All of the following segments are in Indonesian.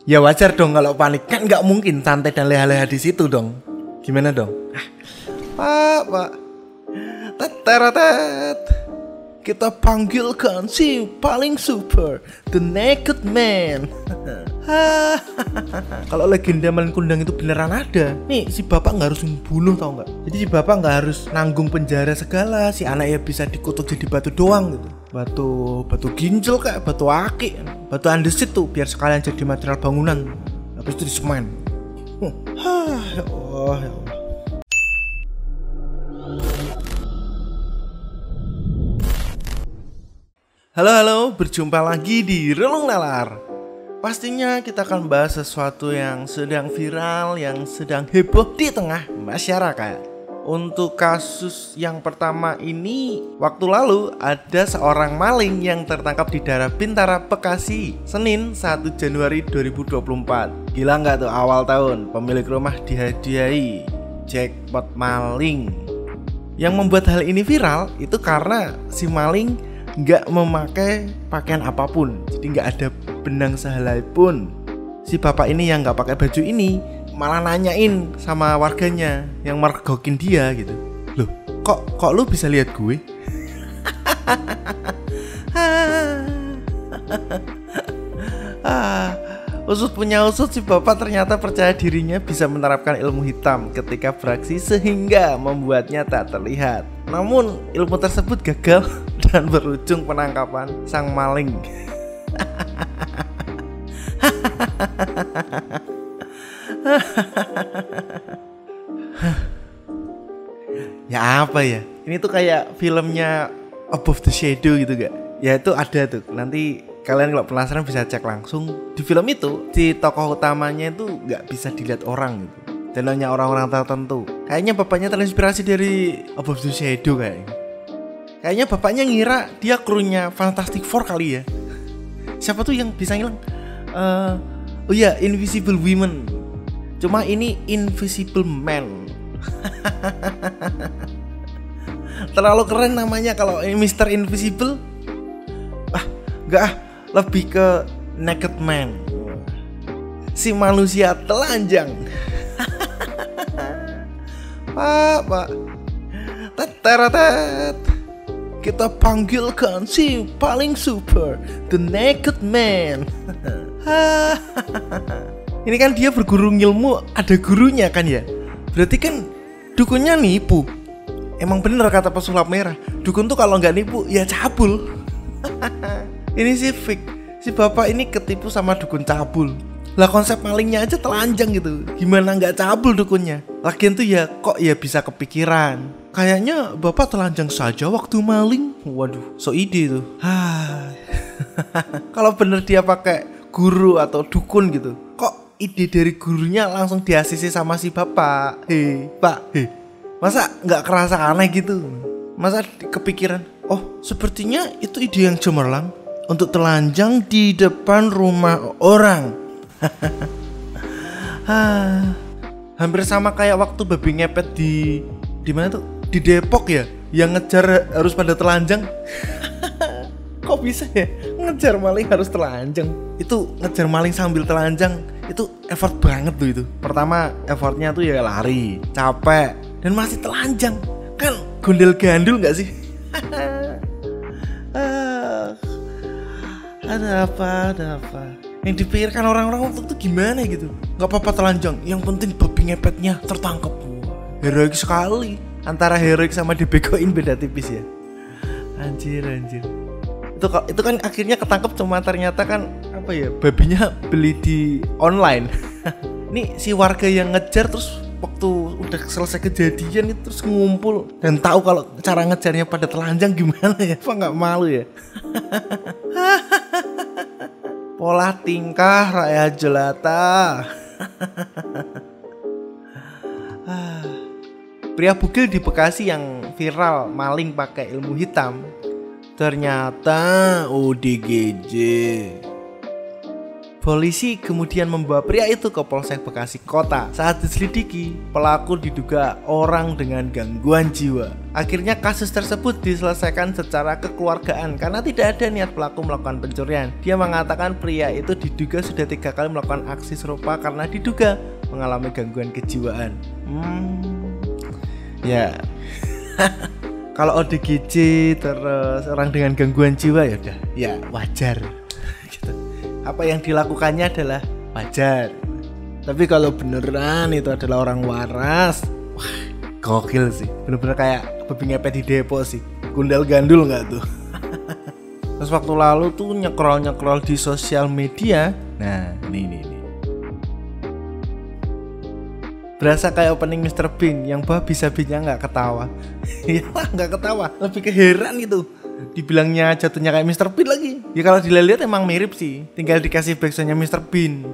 Ya wajar dong kalau panik, kan nggak mungkin santai dan leha-leha di situ dong. Gimana dong? Pak, teteratet. Kita panggilkan si paling super, The Naked Man. Kalau legenda Malin Kundang itu beneran ada, nih si bapak nggak harus membunuh, tau nggak? Jadi si bapak nggak harus nanggung penjara segala, si anaknya bisa dikutuk jadi batu doang gitu. Batu ginjal kayak batu akik, batu andesit tuh biar sekalian jadi material bangunan. Habis itu disemen. Ya Allah, ya Allah. Halo, berjumpa lagi di Relung Nalar. Pastinya kita akan bahas sesuatu yang sedang viral, yang sedang heboh di tengah masyarakat. Untuk kasus yang pertama ini, waktu lalu ada seorang maling yang tertangkap di daerah Bintara, Bekasi, Senin 1 Januari 2024. Gila nggak tuh, awal tahun pemilik rumah dihadiahi jackpot maling. Yang membuat hal ini viral itu karena si maling nggak memakai pakaian apapun, jadi nggak ada benang sehelai pun. Si bapak ini yang nggak pakai baju ini malah nanyain sama warganya yang mergokin dia gitu. Loh, kok lu bisa lihat gue? Usut punya usut, si bapak ternyata percaya dirinya bisa menerapkan ilmu hitam ketika beraksi sehingga membuatnya tak terlihat. Namun ilmu tersebut gagal dan berujung penangkapan sang maling. Ya apa ya? Ini tuh kayak filmnya Above the Shadow gitu gak? Ya itu ada tuh. Nanti kalian kalau penasaran bisa cek langsung. Di film itu si tokoh utamanya itu gak bisa dilihat orang gitu, dan hanya orang-orang tertentu. Kayaknya bapaknya terinspirasi dari Above the Shadow kayaknya. Kayaknya bapaknya ngira dia krunya Fantastic Four kali ya. Siapa tuh yang bisa ngilang? Oh iya, Invisible Women. Cuma ini Invisible Man. Terlalu keren namanya kalau Mr. Invisible. Lebih ke Naked Man, si manusia telanjang. Pak, teteratet. Kita panggilkan si paling super, The Naked Man. Ini kan dia berguru ilmu, ada gurunya kan ya. Berarti kan dukunnya nipu. Emang bener kata pesulap merah, dukun tuh kalau nggak nipu ya cabul. Ini sih fake. Si bapak ini ketipu sama dukun cabul. Lah konsep malingnya aja telanjang gitu, gimana nggak cabul dukunnya? Lagian tuh ya kok ya bisa kepikiran, kayaknya bapak telanjang saja waktu maling. Waduh, so ide tuh. Kalau bener dia pakai guru atau dukun gitu, kok ide dari gurunya langsung diasisi sama si bapak? Pak, masa nggak kerasa aneh gitu? Masa kepikiran, oh sepertinya itu ide yang cemerlang untuk telanjang di depan rumah orang. Hampir sama kayak waktu babi ngepet di mana tuh? Di Depok ya, yang ngejar harus pada telanjang. Kok bisa ya ngejar maling harus telanjang? Itu ngejar maling sambil telanjang itu effort banget tuh itu. Pertama effortnya tuh ya lari, capek, dan masih telanjang. Kan gondel gandul gak sih? Ada apa? Yang dipikirkan orang-orang waktu itu gimana gitu? Gak apa-apa telanjang, yang penting babi ngepetnya tertangkap. Heroik sekali. Antara heroik sama dibegoin beda tipis ya. Anjir. Itu kan akhirnya ketangkep, cuma ternyata kan apa ya, babinya beli di online. Nih si warga yang ngejar terus waktu udah selesai kejadian itu terus ngumpul dan tahu kalau cara ngejarnya pada telanjang gimana ya. Apa nggak malu ya? Pola tingkah rakyat jelata. Pria bugil di Bekasi yang viral maling pakai ilmu hitam ternyata ODGJ. Polisi kemudian membawa pria itu ke Polsek Bekasi Kota. Saat diselidiki, pelaku diduga orang dengan gangguan jiwa. Akhirnya kasus tersebut diselesaikan secara kekeluargaan karena tidak ada niat pelaku melakukan pencurian. Dia mengatakan pria itu diduga sudah 3 kali melakukan aksi serupa karena diduga mengalami gangguan kejiwaan. Ya. Kalau ODGJ terus orang dengan gangguan jiwa ya udah, ya wajar. Gitu. Apa yang dilakukannya adalah wajar. Tapi kalau beneran itu adalah orang waras, wah gokil sih. Bener-bener kayak babi ngepet di depo sih. Gundal gandul nggak tuh? Terus waktu lalu tuh nyekrol di sosial media. Nah ini. Berasa kayak opening Mr. Bean yang bah bisa-bisanya nggak ketawa. Ya nggak ketawa, lebih ke heran gitu. Dibilangnya jatuhnya kayak Mr. Bean lagi. Ya kalau dilihat emang mirip sih. Tinggal dikasih backsoundnya Mr. Bean.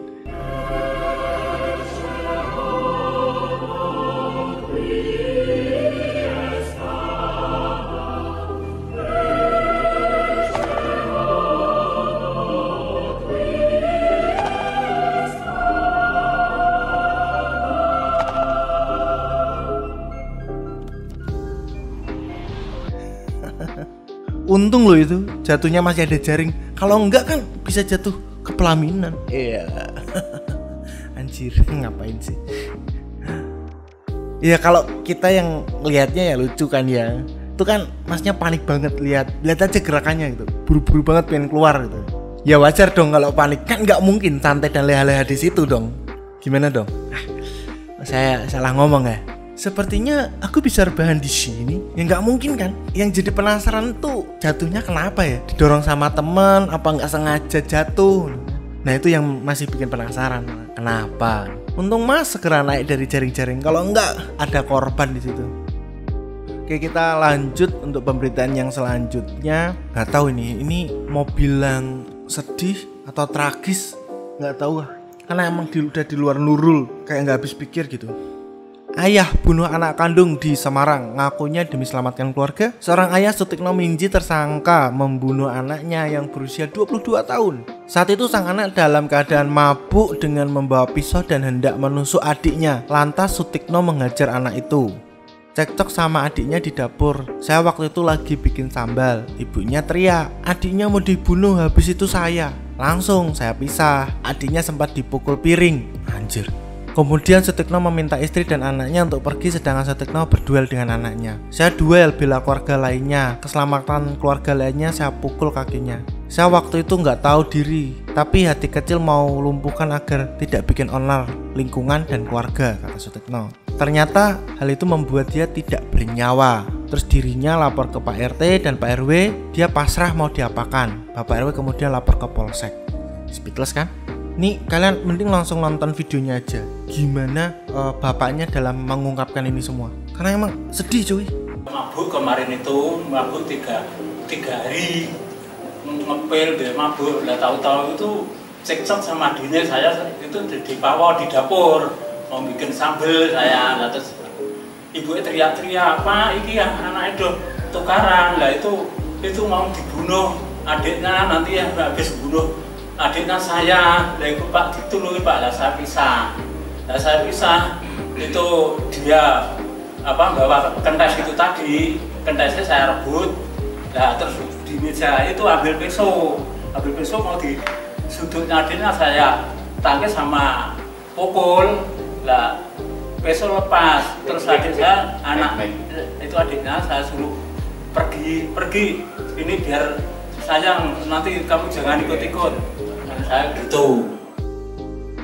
Untung loh itu jatuhnya masih ada jaring. Kalau enggak kan bisa jatuh ke pelaminan. Iya. Anjir, ngapain sih? Ya kalau kita yang lihatnya ya lucu kan ya. Itu kan masnya panik banget lihat aja gerakannya gitu. Buru-buru banget pengen keluar gitu. Ya wajar dong kalau panik, kan nggak mungkin santai dan leha-leha di situ dong. Gimana dong? Saya salah ngomong ya. Sepertinya aku bisa rebahan di sini. Ya nggak mungkin kan? Yang jadi penasaran tuh jatuhnya kenapa ya? Didorong sama teman, apa nggak sengaja jatuh? Nah itu yang masih bikin penasaran. Kenapa? Untung Mas segera naik dari jaring-jaring. Kalau enggak ada korban di situ. Oke, kita lanjut untuk pemberitaan yang selanjutnya. Nggak tahu ini mau bilang sedih atau tragis, nggak tahu. Karena emang udah di luar nurul, kayak nggak habis pikir gitu. Ayah bunuh anak kandung di Semarang, ngakunya demi selamatkan keluarga. Seorang ayah Sutikno Minji tersangka membunuh anaknya yang berusia 22 tahun. Saat itu sang anak dalam keadaan mabuk dengan membawa pisau dan hendak menusuk adiknya. Lantas Sutikno menghajar anak itu. Cekcok sama adiknya di dapur. Saya waktu itu lagi bikin sambal. Ibunya teriak, adiknya mau dibunuh, habis itu saya. Langsung saya pisah. Adiknya sempat dipukul piring. Anjir. Kemudian Sutikno meminta istri dan anaknya untuk pergi, sedangkan Sutikno berduel dengan anaknya. Saya duel bela keluarga lainnya. Keselamatan keluarga lainnya saya pukul kakinya. Saya waktu itu nggak tahu diri, tapi hati kecil mau lumpuhkan agar tidak bikin onar lingkungan dan keluarga, kata Sutikno. Ternyata hal itu membuat dia tidak bernyawa. Terus dirinya lapor ke Pak RT dan Pak RW. Dia pasrah mau diapakan. Bapak RW kemudian lapor ke Polsek. Speechless kan? Nih kalian mending langsung nonton videonya aja. Gimana bapaknya dalam mengungkapkan ini semua. Karena emang sedih cuy. Mabuk kemarin itu, mabuk tiga hari. Ngepel dia mabuk. Lah tahu-tahu itu cekcok sama adiknya. Saya itu di bawah di dapur mau bikin sambel saya. Lah terus ibunya teriak-teriak, "Pak, iki ya anak itu tukaran." Lah itu mau dibunuh adiknya, nanti ya habis bunuh adiknya saya. Lah itu Pak ditulungi Pak, lah saya pisah. Lah saya pisah itu dia bawa kentes itu tadi, kentesnya saya rebut. Lah terus di meja itu ambil pisau mau di sudutnya adiknya saya tangkis sama pukul. Lah pisau lepas, terus adik saya itu adiknya saya suruh pergi ini biar sayang, nanti kamu jangan ikut-ikut. Saya gitu.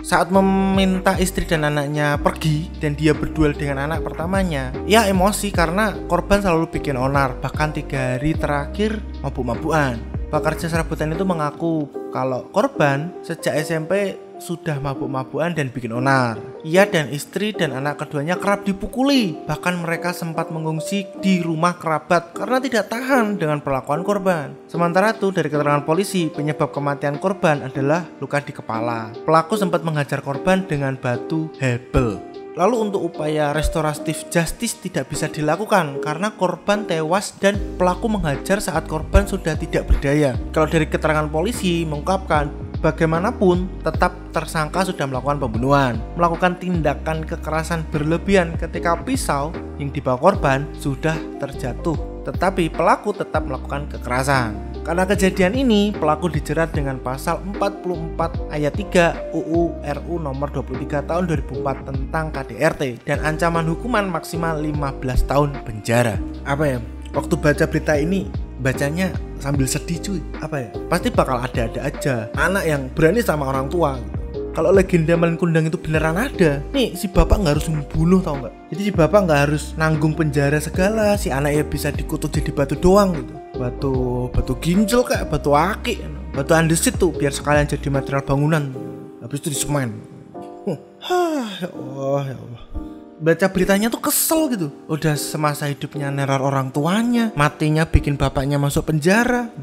Saat meminta istri dan anaknya pergi dan dia berduel dengan anak pertamanya, ya emosi karena korban selalu bikin onar. Bahkan 3 hari terakhir mabuk-mabukan. Pekerja serabutan itu mengaku kalau korban sejak SMP sudah mabuk-mabukan dan bikin onar. Ia dan istri dan anak keduanya kerap dipukuli. Bahkan mereka sempat mengungsi di rumah kerabat karena tidak tahan dengan perlakuan korban. Sementara itu dari keterangan polisi, penyebab kematian korban adalah luka di kepala. Pelaku sempat menghajar korban dengan batu hebel. Lalu untuk upaya restoratif justice tidak bisa dilakukan karena korban tewas dan pelaku menghajar saat korban sudah tidak berdaya. Kalau dari keterangan polisi mengungkapkan Bagaimanapun, tetap tersangka sudah melakukan pembunuhan, melakukan tindakan kekerasan berlebihan ketika pisau yang dibawa korban sudah terjatuh. Tetapi pelaku tetap melakukan kekerasan. Karena kejadian ini, pelaku dijerat dengan pasal 44 ayat 3 UU RU nomor 23 tahun 2004 tentang KDRT dan ancaman hukuman maksimal 15 tahun penjara. Apa ya? Waktu baca berita ini, bacanya sambil sedih cuy. Apa ya? Pasti bakal ada-ada aja anak yang berani sama orang tua. Kalau legenda Malin Kundang itu beneran ada, nih si bapak nggak harus membunuh, tau nggak? Jadi si bapak nggak harus nanggung penjara segala, si anaknya bisa dikutuk jadi batu doang gitu. Batu ginjal kayak batu aki, batu andesit tuh biar sekalian jadi material bangunan. Habis itu disemen. Ya Allah. Baca beritanya tuh kesel gitu. Udah semasa hidupnya neror orang tuanya, matinya bikin bapaknya masuk penjara.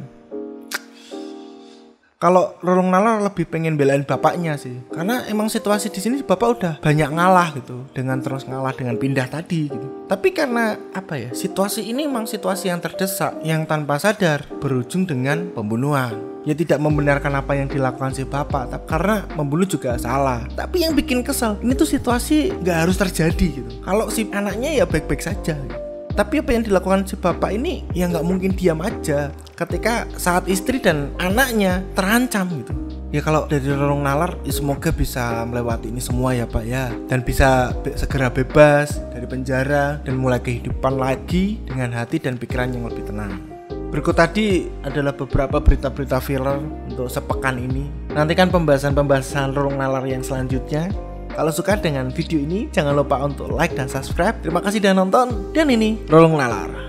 Kalau Rorong Nalar lebih pengen belain bapaknya sih, karena emang situasi di sini bapak udah banyak ngalah gitu, dengan terus ngalah dengan pindah tadi gitu. Tapi karena apa ya, situasi ini emang situasi yang terdesak, yang tanpa sadar berujung dengan pembunuhan. Ya tidak membenarkan apa yang dilakukan si bapak, karena membunuh juga salah. Tapi yang bikin kesel, ini tuh situasi nggak harus terjadi gitu. Kalau si anaknya ya baik-baik saja gitu. Tapi apa yang dilakukan si bapak ini ya nggak mungkin diam aja ketika saat istri dan anaknya terancam gitu. Ya kalau dari Rorong Nalar ya semoga bisa melewati ini semua ya Pak ya, dan bisa segera bebas dari penjara dan mulai kehidupan lagi dengan hati dan pikiran yang lebih tenang. Berikut tadi adalah beberapa berita-berita viral untuk sepekan ini. Nantikan pembahasan Rorong Nalar yang selanjutnya. Kalau suka dengan video ini, jangan lupa untuk like dan subscribe. Terima kasih sudah nonton. Dan ini Rorong Nalar.